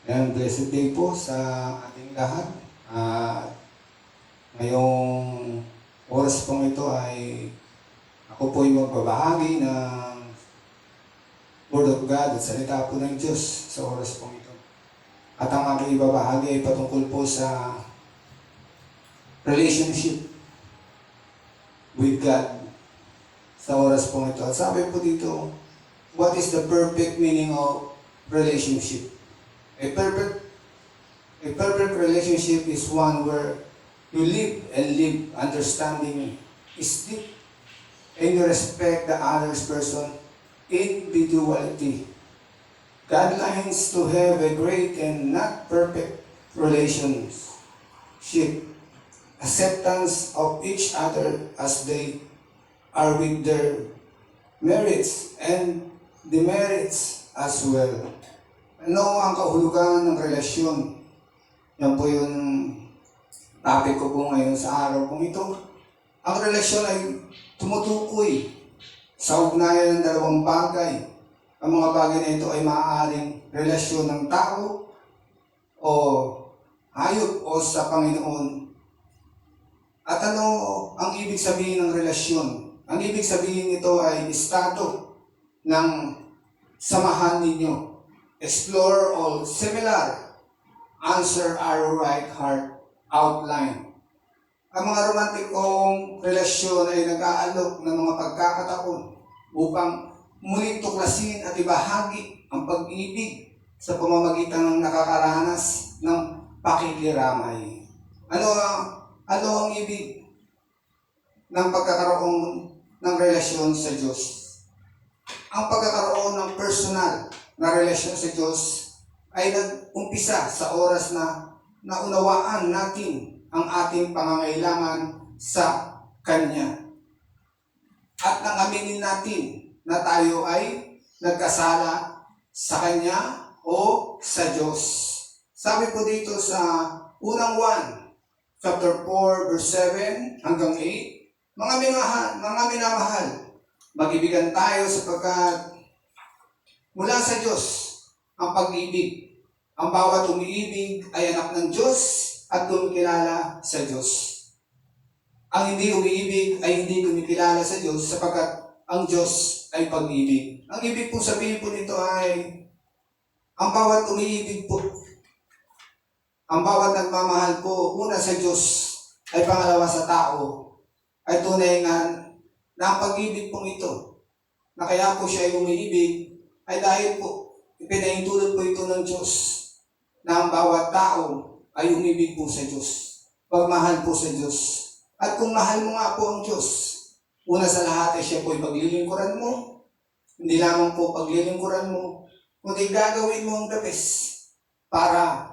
Ayan, blessed day po sa ating lahat. At ngayong oras pong ito ay ako po yung magbabahagi ng Word of God at salita po ng Diyos sa oras pong ito. At ang aking ibabahagi ay patungkol po sa relationship with God sa oras pong ito. At sabi po dito, what is the perfect meaning of relationship? A perfect relationship is one where you live and live understanding is deep and you respect the other person individuality. God lines to have a great and not perfect relationship. Acceptance of each other as they are with their merits and demerits as well. Ano ang kahulugan ng relasyon? Yan po yung topic ko po ngayon sa araw pong ito. Ang relasyon ay tumutukoy sa ugnayan ng dalawang bagay. Ang mga bagay na ito ay maaaring relasyon ng tao o hayop o sa Panginoon. At ano ang ibig sabihin ng relasyon? Ang ibig sabihin nito ay estado ng samahan ninyo. Explore all similar. Answer our right heart outline. Ang mga romantikong relasyon ay nag-aalok ng mga pagkakataon upang muling tuklasin at ibahagi ang pag-ibig sa pamamagitan ng nakakaranas ng pakikiramay. Ano ang ibig ng pagkakaroon ng relasyon sa Diyos? Ang pagkakaroon ng personal na relasyon sa Diyos ay nag-umpisa sa oras na naunawaan natin ang ating pangangailangan sa Kanya. At nang aminin natin na tayo ay nagkasala sa Kanya o sa Diyos. Sabi po dito sa unang 1, chapter 4, verse 7 hanggang 8, mga minamahal, mag-ibigan tayo sapagkat mula sa Diyos ang pag-ibig. Ang bawat umiibig ay anak ng Diyos at kumikilala sa Diyos. Ang hindi umiibig ay hindi kumikilala sa Diyos sapagkat ang Diyos ay pag-ibig. Ang ibig pong sabihin po nito ay ang bawat umiibig po, ang bawat nagmamahal po, una sa Diyos ay pangalawa sa tao, ay tunay nga na ang pag-ibig pong ito, na kaya po siya ay umiibig, ay dahil po, ipinahintulot po ito ng Diyos na ang bawat tao ay umibig po sa Diyos. Pagmahal po sa Diyos. At kung mahal mo nga po ang Diyos, una sa lahat ay siya po ay paglilingkuran mo. Hindi lamang po paglilingkuran mo, kundi gagawin mo ang the best para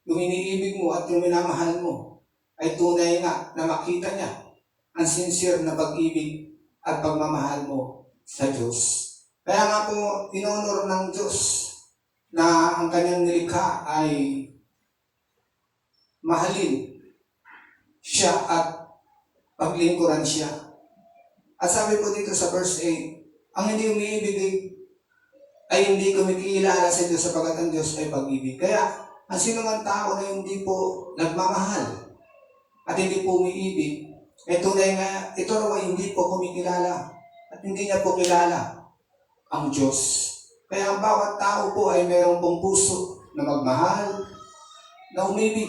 yung iniibig mo at yung minamahal mo ay tunay nga na makita niya ang sincere na pag-ibig at pagmamahal mo sa Diyos. Kaya nga po, inonor ng Diyos na ang kanyang nilikha ay mahalin siya at paglingkuran siya. At sabi po dito sa verse 8, ang hindi umiibig ay hindi kumikilala sa Diyos sapagkat ang Diyos ay pag-ibig. Kaya, ang sinumang tao na hindi po nagmamahal at hindi po umiibig, ay tunay nga, ito raw ay hindi po kumikilala at hindi niya po kilala ang Diyos. Kaya ang bawat tao po ay mayroong pong puso na magmahal, na umibig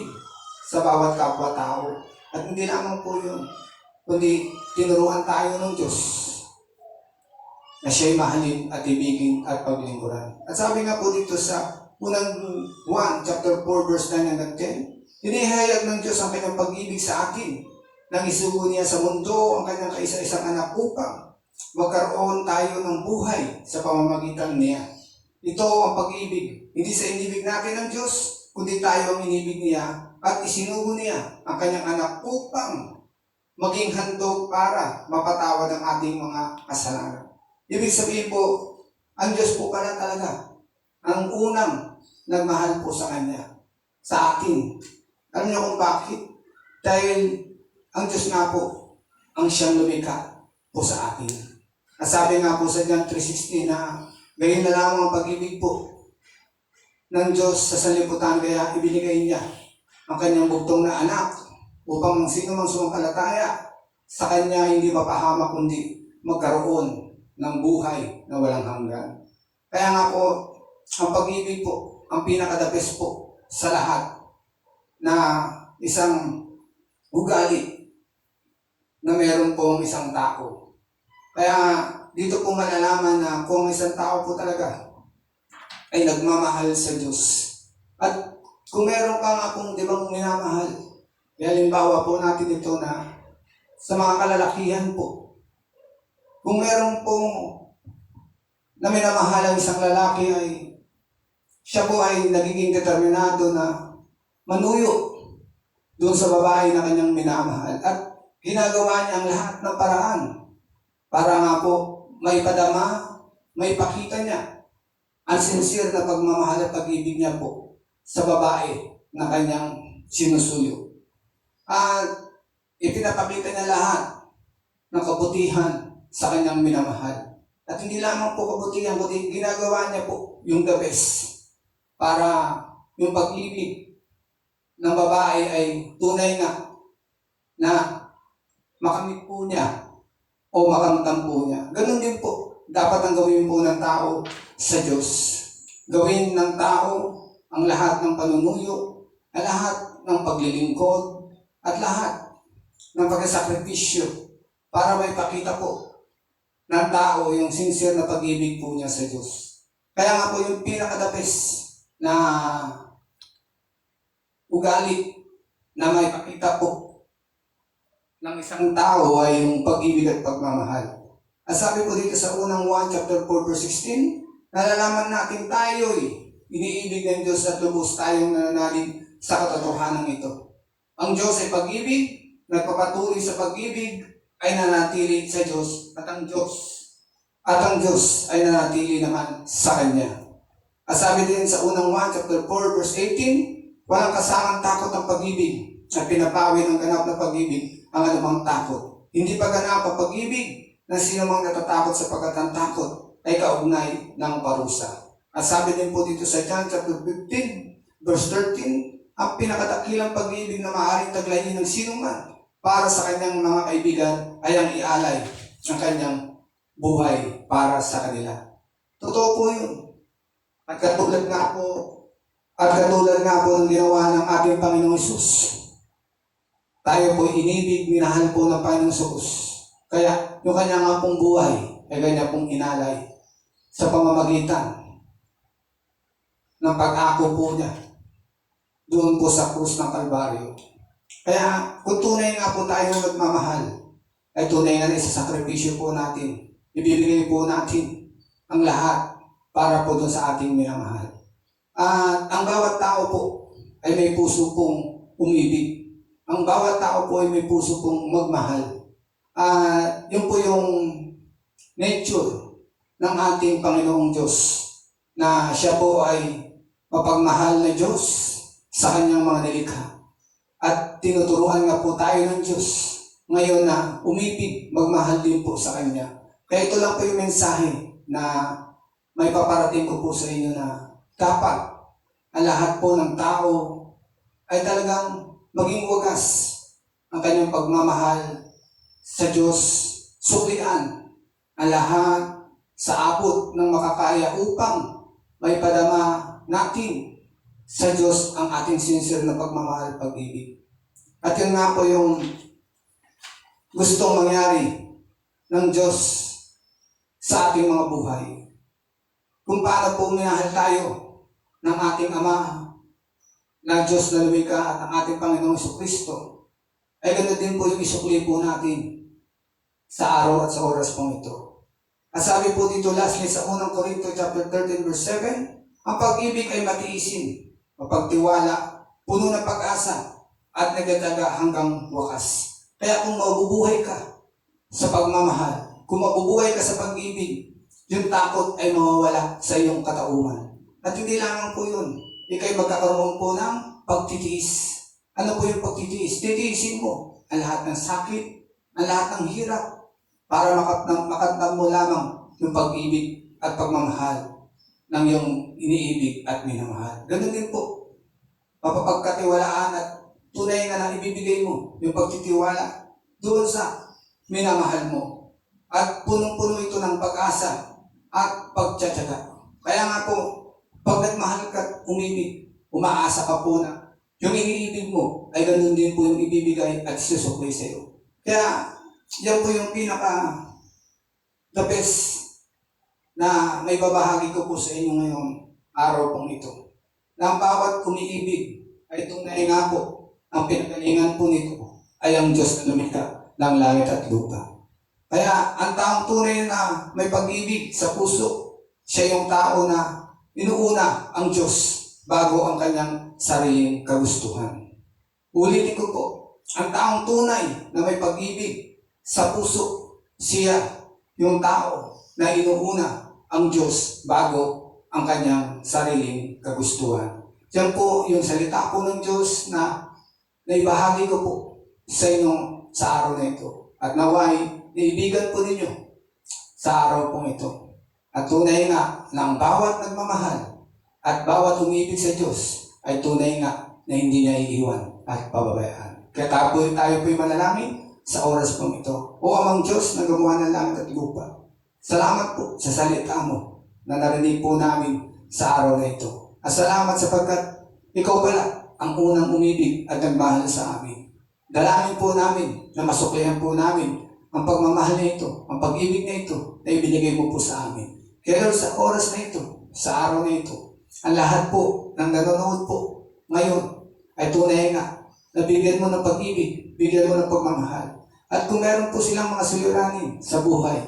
sa bawat kapwa-tao. At hindi lamang po yun, kundi tinuruan tayo ng Diyos na siya'y mahalin at ibigin at paglingkuran. At sabi nga po dito sa unang 1, chapter 4, verse 9 hanggang 10, inihayag ng Diyos ang kanyang pag-ibig sa atin nang isugo niya sa mundo ang kanyang kaisa-isang anak upang magkaroon tayo ng buhay sa pamamagitan niya. Ito ang pag-ibig. Hindi sa inibig natin ng Diyos, kundi tayo ang inibig niya at isinugo niya ang kanyang anak upang maging handog para mapatawad ang ating mga kasalanan. Ibig sabihin po, ang Diyos po pala talaga ang unang nagmahal po sa Kanya, sa atin. Alam niyo kung bakit? Dahil ang Diyos nga po ang siyang lumikha po sa atin. At sabi nga po sa John 3:16 na gayon na lamang ang pag-ibig po ng Diyos sa sanlibutan, kaya ibinigay niya ang kanyang bugtong na anak upang sino mang sumampalataya sa kanya hindi mapahamak kundi magkaroon ng buhay na walang hanggan. Kaya nga po, ang pag-ibig po, ang pinaka-the best po sa lahat na isang ugali na meron pong isang tao. Kaya dito po malalaman na kung isang tao po talaga ay nagmamahal sa Diyos. At kung meron ka nga pong di bang minamahal, halimbawa po natin ito na sa mga kalalakihan po. Kung meron pong na minamahal ang isang lalaki ay siya po ay nagiging determinado na manuyo doon sa babae na kanyang minamahal. At ginagawa niya ang lahat ng paraan para nga po may padama, may pakita niya ang sincere na pagmamahal at pag-ibig niya po sa babae na kanyang sinusuyo. At ipinapakita niya lahat ng kabutihan sa kanyang minamahal. At hindi lamang po kabutihan, kundi ginagawa niya po yung the best para yung pag-ibig ng babae ay tunay na makamit po niya o makamtam po niya. Ganun din po, dapat ang gawin po ng tao sa Diyos. Gawin ng tao ang lahat ng panunuyo, ang lahat ng paglilingkod, at lahat ng pagkasakripisyo para may pakita po ng tao yung sincere na pag-ibig po niya sa Diyos. Kaya nga po yung pinaka-the best na ugali na may pakita po ng isang tao ay yung pag-ibig at pagmamahal. At sabi po dito sa unang 1 chapter 4 verse 16, nalalaman natin tayo'y iniibig ng Diyos at lubos tayong nananalig sa katotohanan ito. Ang Diyos ay pag-ibig, nagpapatuloy sa pag-ibig, ay nanatili sa Diyos at ang Diyos ay nanatili naman sa Kanya. At sabi din sa unang 1 chapter 4 verse 18, walang kasamang takot ang pag-ibig at pinapawi ng ganap na pag-ibig ang anumang takot. Hindi pa ganap ang pag-ibig na sino mang natatakot sapagkat ang takot ay kaugnay ng parusa. At sabi din po dito sa John chapter 15 verse 13, ang pinakadakilang pag-ibig na maaaring taglayin ng sino man para sa kanyang mga kaibigan ay ang ialay ng kanyang buhay para sa kanila. Totoo po yun. At katulad nga po ng ginawa ng ating Panginoong Hesus. Tayo po inibig, minahal po ng Panginoong Hesus. Kaya yung kanya nga pong buhay ay kanya pong inalay sa pamamagitan ng pag-ako po niya doon po sa krus ng Kalbaryo. Kaya kung tunay nga po tayo nagmamahal, ay tunay nga na isasakripisyo po natin. Ibibigay po natin ang lahat para po doon sa ating minamahal. At ang bawat tao po ay may puso pong umibig. Ang bawat tao po ay may puso pong magmahal. Yun po yung nature ng ating Panginoong Diyos na siya po ay mapagmahal na Diyos sa kanyang mga nilikha. At tinuturuan nga po tayo ng Diyos ngayon na umibig, magmahal din po sa Kanya. Kaya ito lang po yung mensahe na may paparating ko po sa inyo na dapat ang lahat po ng tao ay talagang maging wagas ang kanyang pagmamahal sa Diyos. Suklian ang lahat sa abot ng makakaya upang may padama natin sa Diyos ang ating sincere na pagmamahal, pag-ibig. At yun nga po yung gustong mangyari ng Diyos sa ating mga buhay. Kung paano po minahal tayo ng ating Ama na Diyos na lumikha at ang ating Panginoong Jesucristo, ay ganoon din po yung isukli po natin sa araw at sa oras pong ito. At sabi po dito lastly sa unang Corinto chapter 13 verse 7, ang pag-ibig ay matiisin, mapagtiwala, puno ng pag-asa, at nagtataga hanggang wakas. Kaya kung mabubuhay ka sa pagmamahal, kung mabubuhay ka sa pag-ibig, yung takot ay mawawala sa iyong katauhan. At hindi lamang po yun, ikay magkakaroon po ng pagtitiis. Ano po yung pagtitiis? Titiisin mo ang lahat ng sakit, ang lahat ng hirap, para makatnam mo lamang yung pag-ibig at pagmamahal ng iyong iniibig at minamahal. Ganun din po, mapapagkatiwalaan at tunay nga na ibibigay mo yung pagtitiwala doon sa minamahal mo. At punong-puno ito ng pag-asa at pagtsatsaga. Kaya nga po, pag nagmahal ka at umibig, umaasa ka po na yung iniibig mo ay ganun din po yung ibibigay at susukli sa iyo. Kaya, yan po yung the best na may babahagi ko po sa inyo ngayong araw pong ito. Na ang bawat umiibig ay tunay nga po, ang pinagalingan po nito ay ang Diyos na lumikha ng langit at lupa. Kaya ang taong tunay na may pag-ibig sa puso, siya yung tao na inuuna ang Diyos bago ang kanyang sariling kagustuhan. Ulitin ko po, ang taong tunay na may pag-ibig sa puso, siya yung tao na inuuna ang Diyos bago ang kanyang sariling kagustuhan. Yan po yung salita po ng Diyos na naibahagi ko po sa inyo sa araw na ito. At naway, naibigan po ninyo sa araw pong ito. At tunay nga na ang bawat nagmamahal at bawat umibig sa Diyos ay tunay nga na hindi niya iiwan at pababayaan. Kaya tayo po'y manalangin sa oras pong ito. O Amang Diyos na gumawa ng langit at lupa, salamat po sa salita mo na narinig po namin sa araw na ito. At salamat sapagkat ikaw pala ang unang umibig at nagmahal sa amin. Dalangin po namin na masuklihan po namin ang pagmamahal na ito, ang pag-ibig na ito na ibinigay mo po sa amin. Kaya sa oras na ito, sa araw na ito, ang lahat po ng nanonood po ngayon ay tunay nga na bigyan mo ng pag-ibig, bigyan mo ng pagmamahal. At kung meron po silang mga suliranin sa buhay,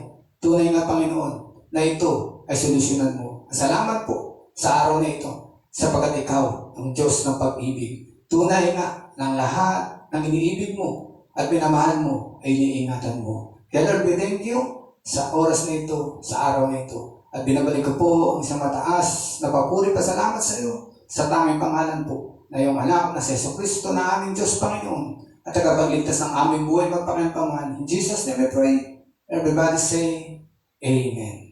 tunay nga Panginoon na ito ay solusyonan mo. Salamat po sa araw na ito sapagkat ikaw ang Diyos ng pag-ibig. Tunay nga ng lahat ng iniibig mo at pinamahal mo ay iniingatan mo. Kaya Lord, we thank you sa oras na ito, sa araw na ito. At binabalik ko po ang isang mataas na papuri pasalamat sa iyo sa tanging pangalan po na iyong anak na si Jesucristo na aming Diyos Panginoon at tagapagligtas ng aming buhay magpakimpanghan. In Jesus' name we pray. Everybody say, Amen.